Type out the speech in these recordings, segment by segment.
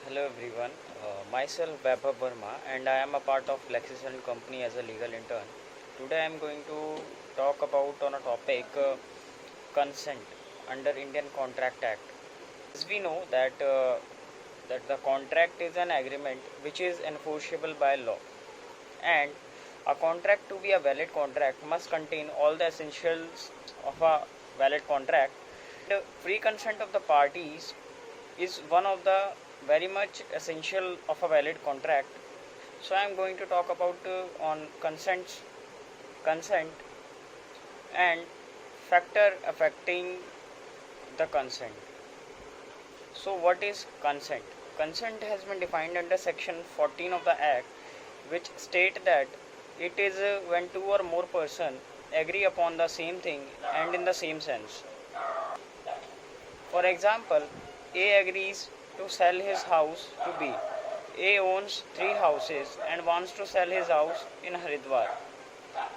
Hello everyone, myself Vaibhav Verma and I am a part of Lexis and Company as a legal intern. Today I am going to talk about on a topic consent under Indian Contract Act. As we know that the contract is an agreement which is enforceable by law, and a contract to be a valid contract must contain all the essentials of a valid contract. The free consent of the parties is one of the very much essential of a valid contract. So I am going to talk about on consent and factor affecting the consent. So what is consent? Consent has been defined under section 14 of the act, which state that it is when two or more person agree upon the same thing and in the same sense. For example, A agrees to sell his house to B. A owns three houses and wants to sell his house in Haridwar.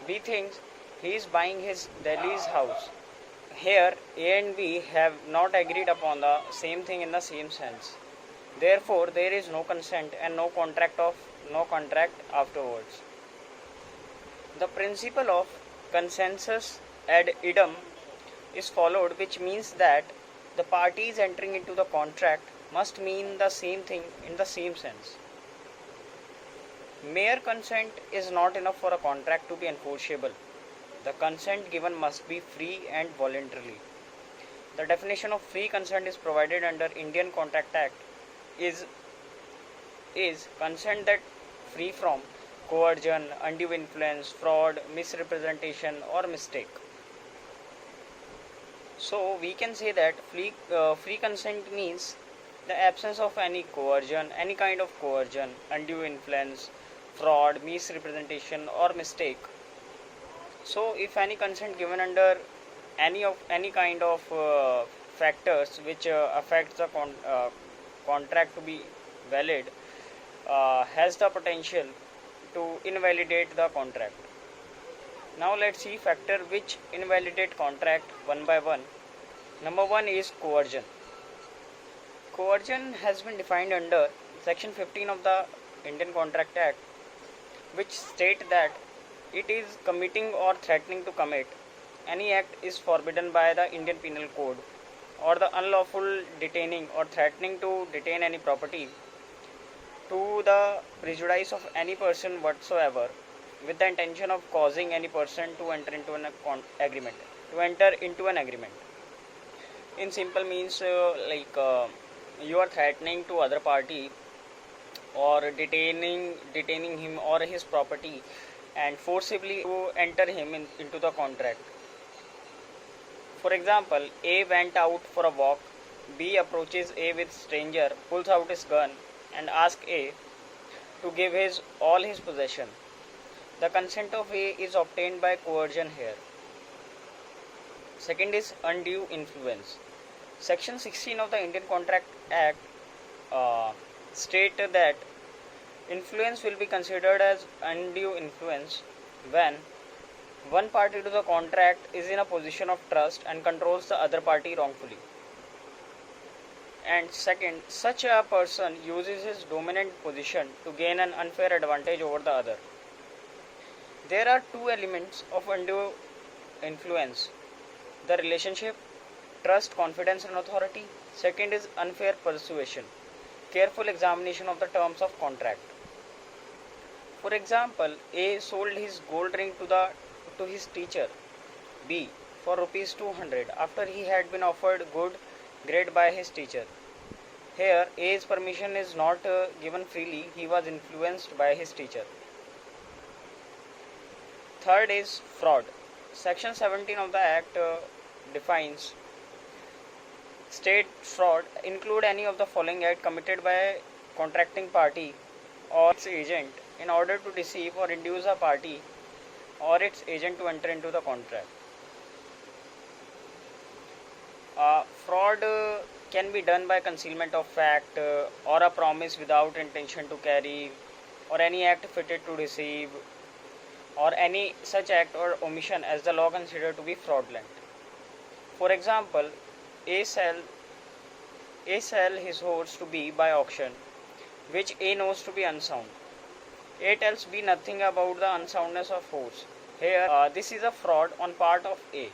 B thinks he is buying his Delhi's house. Here, A and B have not agreed upon the same thing in the same sense. Therefore, there is no consent and no contract afterwards. The principle of consensus ad idem is followed, which means that the parties entering into the contract must mean the same thing in the same sense. Mere consent is not enough for a contract to be enforceable. The consent given must be free and voluntarily. The definition of free consent is provided under Indian Contract Act is consent that free from coercion, undue influence, fraud, misrepresentation or mistake. So we can say that free consent means the absence of any coercion, any kind of coercion, undue influence, fraud, misrepresentation or mistake. So if any consent given under any kind of factors which affects the contract to be valid, has the potential to invalidate the contract. Now let's see factor which invalidate contract one by one. Number one is coercion. Coercion has been defined under section 15 of the Indian Contract Act, which state that it is committing or threatening to commit any act is forbidden by the Indian Penal Code, or the unlawful detaining or threatening to detain any property to the prejudice of any person whatsoever, with the intention of causing any person to enter into an agreement. In simple means, you are threatening to other party or detaining him or his property and forcibly to enter him into the contract. For example, A went out for a walk. B approaches A with stranger, pulls out his gun and asks A to give his all his possession. The consent of A is obtained by coercion here. Second is undue influence. Section 16 of the Indian Contract Act state that influence will be considered as undue influence when one party to the contract is in a position of trust and controls the other party wrongfully. And second, such a person uses his dominant position to gain an unfair advantage over the other. There are two elements of undue influence: the relationship, trust, confidence, and authority. Second is unfair persuasion, careful examination of the terms of contract. For example, A sold his gold ring to his teacher B for rupees 200 after he had been offered good grade by his teacher. Here, A's permission is not given freely; he was influenced by his teacher. Third is fraud. Section 17 of the Act defines state fraud include any of the following act committed by a contracting party or its agent in order to deceive or induce a party or its agent to enter into the contract. Fraud can be done by concealment of fact or a promise without intention to carry, or any act fitted to deceive, or any such act or omission as the law considered to be fraudulent. For example, A sell his horse to B by auction which A knows to be unsound. A tells B nothing about the unsoundness of horse. Here, this is a fraud on part of A.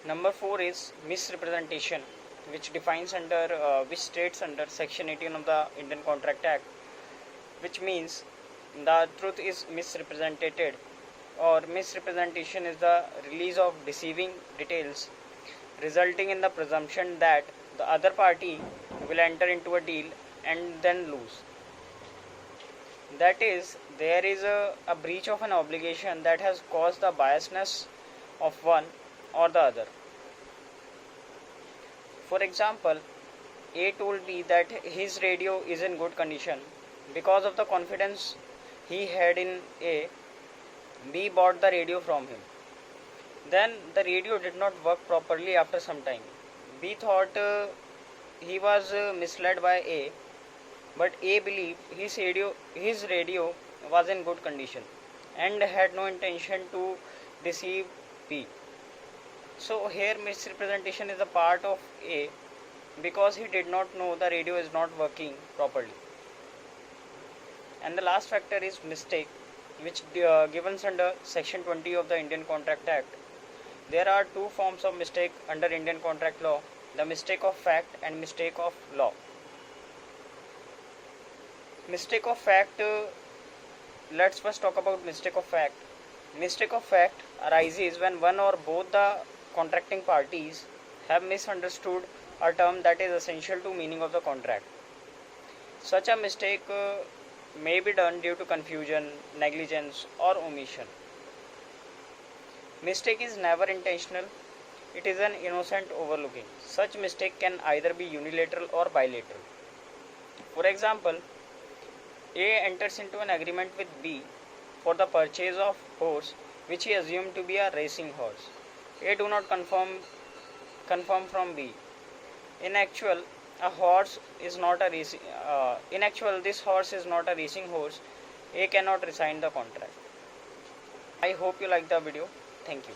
Number 4 is misrepresentation, which which states under Section 18 of the Indian Contract Act, which means the truth is misrepresented, or misrepresentation is the release of deceiving details, resulting in the presumption that the other party will enter into a deal and then lose. That is, there is a breach of an obligation that has caused the biasness of one or the other. For example, A told B that his radio is in good condition. Because of the confidence he had in A, B bought the radio from him. Then the radio did not work properly after some time. B thought he was misled by A, but A believed his radio was in good condition and had no intention to deceive B. So here misrepresentation is a part of A because he did not know the radio is not working properly. And the last factor is mistake, which given under Section 20 of the Indian Contract Act. There are two forms of mistake under Indian contract law: the mistake of fact and mistake of law. Mistake of fact, let's first talk about mistake of fact. Mistake of fact arises when one or both the contracting parties have misunderstood a term that is essential to meaning of the contract. Such a mistake may be done due to confusion, negligence, or omission. Mistake is never intentional, it is an innocent overlooking. Such mistake can either be unilateral or bilateral. For example, A enters into an agreement with B for the purchase of horse which he assumed to be a racing horse. A do not confirm from B. In actual, this horse is not a racing horse. A cannot resign the contract. I hope you like the video. Thank you.